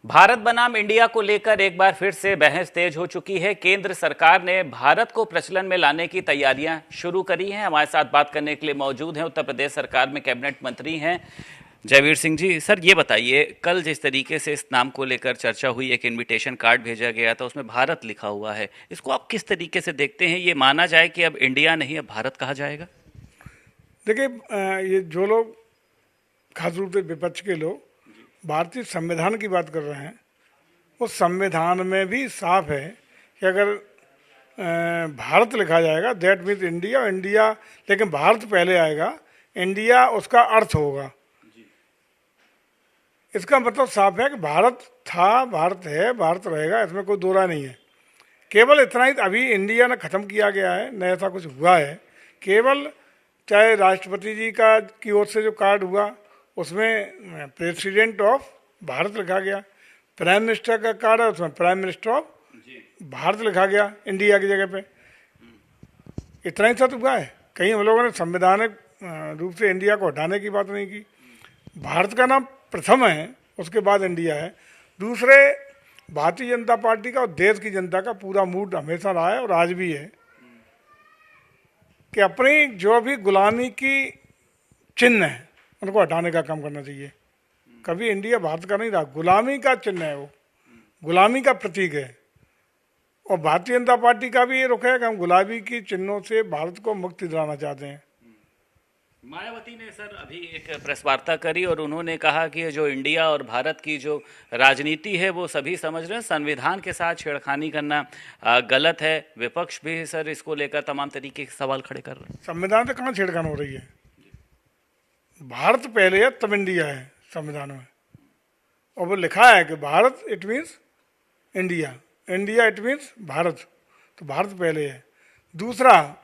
भारत बनाम इंडिया को लेकर एक बार फिर से बहस तेज हो चुकी है। केंद्र सरकार ने भारत को प्रचलन में लाने की तैयारियां शुरू करी हैं। हमारे साथ बात करने के लिए मौजूद हैं उत्तर प्रदेश सरकार में कैबिनेट मंत्री हैं जयवीर सिंह जी। सर ये बताइए, कल जिस तरीके से इस नाम को लेकर चर्चा हुई, एक इनविटेशन कार्ड भेजा गया था, उसमें भारत लिखा हुआ है, इसको आप किस तरीके से देखते हैं? ये माना जाए कि अब इंडिया नहीं अब भारत कहा जाएगा? देखिए, ये जो लोग खास रूप से विपक्ष के लोग भारतीय संविधान की बात कर रहे हैं, उस संविधान में भी साफ है कि अगर भारत लिखा जाएगा दैट मीन्स इंडिया, इंडिया लेकिन भारत पहले आएगा, इंडिया उसका अर्थ होगा। इसका मतलब साफ है कि भारत था, भारत है, भारत रहेगा, इसमें कोई दो राय नहीं है। केवल इतना ही अभी इंडिया ने ख़त्म किया गया है, न ऐसा कुछ हुआ है। केवल चाहे राष्ट्रपति जी का की ओर से जो कार्ड हुआ उसमें प्रेसिडेंट ऑफ भारत लिखा गया, प्राइम मिनिस्टर का कार्ड है उसमें प्राइम मिनिस्टर ऑफ भारत लिखा गया इंडिया की जगह पे। इतना ही सब हुआ है। कहीं हम लोगों ने संवैधानिक रूप से इंडिया को हटाने की बात नहीं की। भारत का नाम प्रथम है, उसके बाद इंडिया है। दूसरे, भारतीय जनता पार्टी का और देश की जनता का पूरा मूड हमेशा रहा है और आज भी है कि अपनी जो भी गुलामी की चिन्ह है उनको हटाने का काम करना चाहिए। कभी इंडिया भारत का नहीं रहा, गुलामी का चिन्ह है, वो गुलामी का प्रतीक है। और भारतीय जनता पार्टी का भी ये रुख है कि हम गुलामी की चिन्हों से भारत को मुक्ति दिलाना चाहते हैं। मायावती ने सर अभी एक प्रेस वार्ता करी और उन्होंने कहा कि जो इंडिया और भारत की जो राजनीति है वो सभी समझ रहे हैं, संविधान के साथ छेड़खानी करना गलत है। विपक्ष भी सर इसको लेकर तमाम तरीके के सवाल खड़े कर रहे हैं। संविधान से कहाँ छेड़खान हो रही है? भारत पहले है तब इंडिया है संविधान में, और वो लिखा है कि Bharat it means India, India it means Bharat, तो भारत पहले है। दूसरा,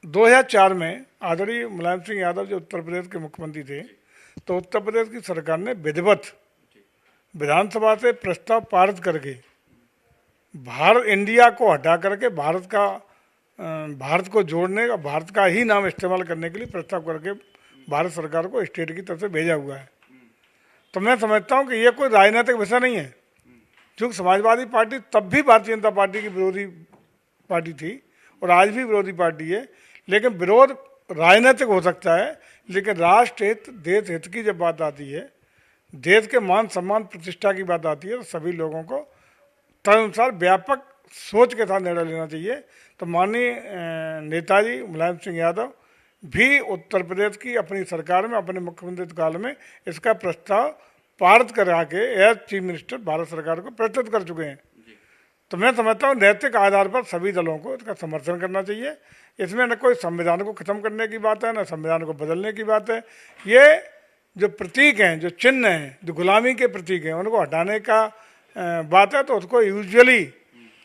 2004 में आदरणीय मुलायम सिंह यादव जो उत्तर प्रदेश के मुख्यमंत्री थे, तो उत्तर प्रदेश की सरकार ने विधिवत विधानसभा से प्रस्ताव पारित करके भारत इंडिया को हटा करके भारत को जोड़ने का, भारत का ही नाम इस्तेमाल करने के लिए प्रस्ताव करके भारत सरकार को स्टेट की तरफ से भेजा हुआ है। तो मैं समझता हूँ कि ये कोई राजनीतिक विषय नहीं है। क्योंकि समाजवादी पार्टी तब भी भारतीय जनता पार्टी की विरोधी पार्टी थी और आज भी विरोधी पार्टी है, लेकिन विरोध राजनीतिक हो सकता है, लेकिन राष्ट्र हित, देश हित की जब बात आती है, देश के मान सम्मान प्रतिष्ठा की बात आती है, तो सभी लोगों को तदनुसार व्यापक सोच के साथ निर्णय लेना चाहिए। तो माननीय नेताजी मुलायम सिंह यादव भी उत्तर प्रदेश की अपनी सरकार में, अपने मुख्यमंत्री काल में इसका प्रस्ताव पारित करा के एज चीफ मिनिस्टर भारत सरकार को प्रस्तुत कर चुके हैं। तो मैं समझता हूँ नैतिक आधार पर सभी दलों को इसका समर्थन करना चाहिए। इसमें न कोई संविधान को ख़त्म करने की बात है, न संविधान को बदलने की बात है। ये जो प्रतीक हैं, जो चिन्ह हैं, जो गुलामी के प्रतीक हैं, उनको हटाने का बात है, तो उसको यूजुअली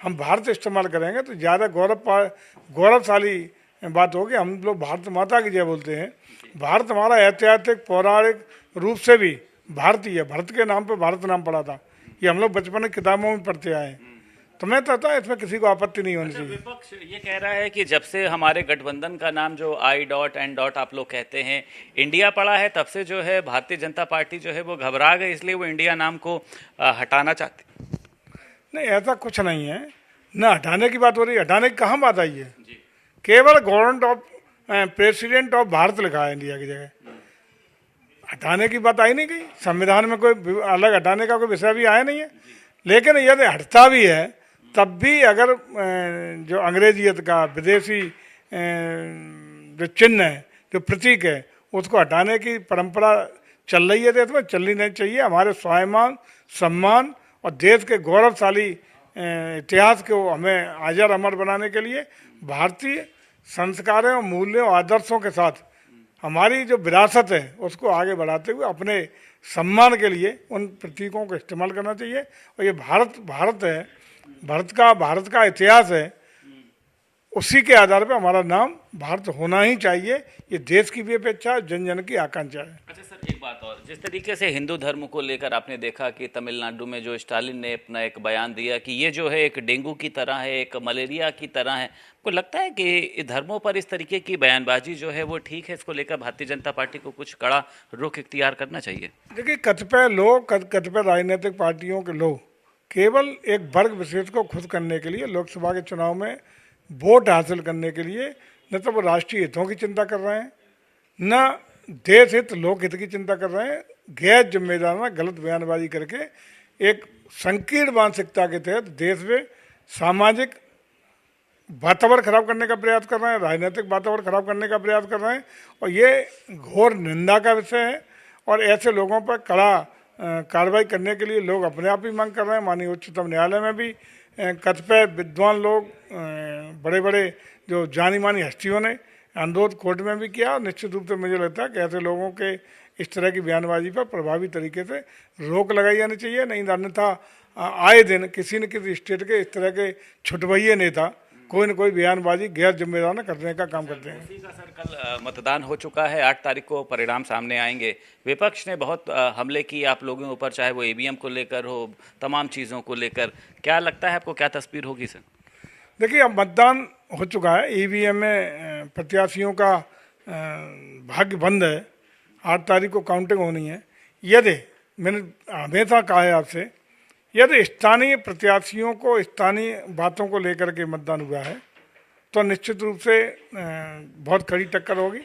हम भारत इस्तेमाल करेंगे तो ज़्यादा गौरवशाली बात होगी। हम लोग भारत माता की जय बोलते हैं। भारत हमारा ऐतिहासिक पौराणिक रूप से भी भारतीय है। भारत के नाम पर भारत नाम पड़ा था, ये हम लोग बचपन में किताबों में पढ़ते आए हैं। तो मैं चाहता हूँ इसमें किसी को आपत्ति नहीं होनी चाहिए। विपक्ष ये कह रहा है कि जब से हमारे गठबंधन का नाम जो I.N. आप लोग कहते हैं इंडिया पड़ा है, तब से जो है भारतीय जनता पार्टी जो है वो घबरा गई, इसलिए वो इंडिया नाम को हटाना चाहती। नहीं, ऐसा कुछ नहीं है। ना हटाने की बात हो रही है, हटाने की कहाँ बात आई है? केवल government of president of Bharat लिखा है इंडिया की जगह, हटाने की बात आई नहीं गई। संविधान में कोई अलग हटाने का कोई विषय भी आया नहीं है। लेकिन यदि हटता भी है तब भी अगर जो अंग्रेजियत का विदेशी जो चिन्ह है, जो प्रतीक है, उसको हटाने की परंपरा चल रही है देश में, चलनी नहीं चाहिए। हमारे स्वाभिमान, सम्मान और देश के गौरवशाली इतिहास को हमें अजर अमर बनाने के लिए भारतीय संस्कारों, मूल्यों, आदर्शों के साथ हमारी जो विरासत है उसको आगे बढ़ाते हुए अपने सम्मान के लिए उन प्रतीकों को इस्तेमाल करना चाहिए। और ये भारत है, भारत का इतिहास है, उसी के आधार पर हमारा नाम भारत होना ही चाहिए। ये देश की भी अपेक्षा है, जन जन की आकांक्षा है। अच्छा सर, एक बात और, जिस तरीके से हिंदू धर्म को लेकर आपने देखा कि तमिलनाडु में जो स्टालिन ने अपना एक बयान दिया कि ये जो है एक डेंगू की तरह है, एक मलेरिया की तरह है, आपको लगता है कि धर्मों पर इस तरीके की बयानबाजी जो है वो ठीक है? इसको लेकर भारतीय जनता पार्टी को कुछ कड़ा रुख इख्तियार करना चाहिए? देखिए, कतिपय लोग, कतिपय राजनीतिक पार्टियों के लोग केवल एक वर्ग विशेष को खुश करने के लिए, लोकसभा के चुनाव में वोट हासिल करने के लिए, न तो वो राष्ट्रीय हितों की चिंता कर रहे हैं, न देश हित लोक हित की चिंता कर रहे हैं। गैर जिम्मेदाराना गलत बयानबाजी करके एक संकीर्ण मानसिकता के तहत देश में सामाजिक वातावरण खराब करने का प्रयास कर रहे हैं, राजनीतिक वातावरण खराब करने का प्रयास कर रहे हैं, और ये घोर निंदा का विषय है। और ऐसे लोगों पर कड़ा कार्रवाई करने के लिए लोग अपने आप ही मांग कर रहे हैं। माननीय उच्चतम न्यायालय में भी कतिपय विद्वान लोग, बड़े बड़े जो जानी मानी हस्तियों ने अनुरोध कोर्ट में भी किया। और निश्चित रूप से मुझे लगता है कि ऐसे लोगों के इस तरह की बयानबाजी पर प्रभावी तरीके से रोक लगाई जानी चाहिए। नहीं तो अन्यथा आए दिन किसी न किसी स्टेट के इस तरह के छुटभइये नेता कोई न कोई बयानबाजी गैर जिम्मेदार करने का काम करते हैं। उसी का सर, कल मतदान हो चुका है, 8 तारीख को परिणाम सामने आएंगे। विपक्ष ने बहुत हमले किए आप लोगों के ऊपर, चाहे वो ईवीएम को लेकर हो, तमाम चीज़ों को लेकर। क्या लगता है आपको, क्या तस्वीर होगी सर? देखिए, अब मतदान हो चुका है, ईवीएम में प्रत्याशियों का भाग्य बंद है। 8 तारीख को काउंटिंग होनी है। यदि, मैंने हमेशा कहा है आपसे, यदि स्थानीय प्रत्याशियों को स्थानीय बातों को लेकर के मतदान हुआ है तो निश्चित रूप से बहुत कड़ी टक्कर होगी।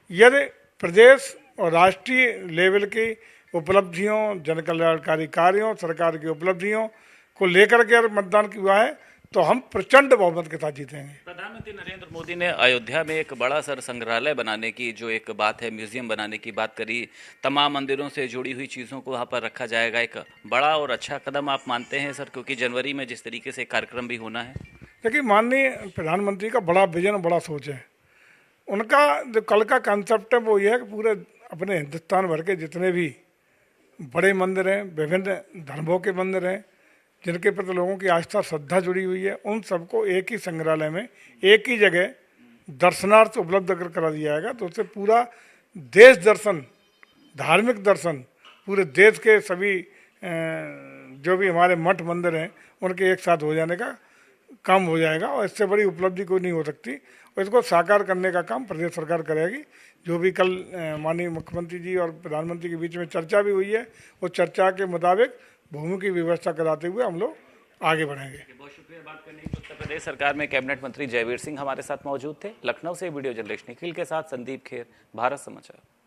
यदि प्रदेश और राष्ट्रीय लेवल की उपलब्धियों, जन कल्याणकारी कार्यों, सरकार की उपलब्धियों को लेकर के अगर मतदान हुआ है तो हम प्रचंड बहुमत के साथ जीतेंगे। प्रधानमंत्री नरेंद्र मोदी ने अयोध्या में एक बड़ा सर संग्रहालय बनाने की जो एक बात है, म्यूजियम बनाने की बात करी। तमाम मंदिरों से जुड़ी हुई चीज़ों को वहाँ पर रखा जाएगा। एक बड़ा और अच्छा कदम आप मानते हैं सर, क्योंकि जनवरी में जिस तरीके से कार्यक्रम भी होना है? देखिए, माननीय प्रधानमंत्री का बड़ा विजन, बड़ा सोच है। उनका जो कल का कंसेप्ट है वो ये है कि पूरे अपने हिंदुस्तान भर के जितने भी बड़े मंदिर हैं, विभिन्न धर्मों के मंदिर हैं, जिनके प्रति लोगों की आस्था श्रद्धा जुड़ी हुई है, उन सबको एक ही संग्रहालय में, एक ही जगह दर्शनार्थ उपलब्ध अगर करा दिया जाएगा तो उससे पूरा देश दर्शन, धार्मिक दर्शन, पूरे देश के सभी जो भी हमारे मठ मंदिर हैं उनके एक साथ हो जाने का काम हो जाएगा। और इससे बड़ी उपलब्धि कोई नहीं हो सकती। और इसको साकार करने का काम प्रदेश सरकार करेगी। जो भी कल माननीय मुख्यमंत्री जी और प्रधानमंत्री के बीच में चर्चा भी हुई है, वो चर्चा के मुताबिक भूमि की व्यवस्था कराते हुए हम लोग आगे बढ़ेंगे। बहुत शुक्रिया बात करने के लिए। उत्तर प्रदेश सरकार में कैबिनेट मंत्री जयवीर सिंह हमारे साथ मौजूद थे। लखनऊ से वीडियो जर्नलिस्ट निखिल के साथ संदीप खेर, भारत समाचार।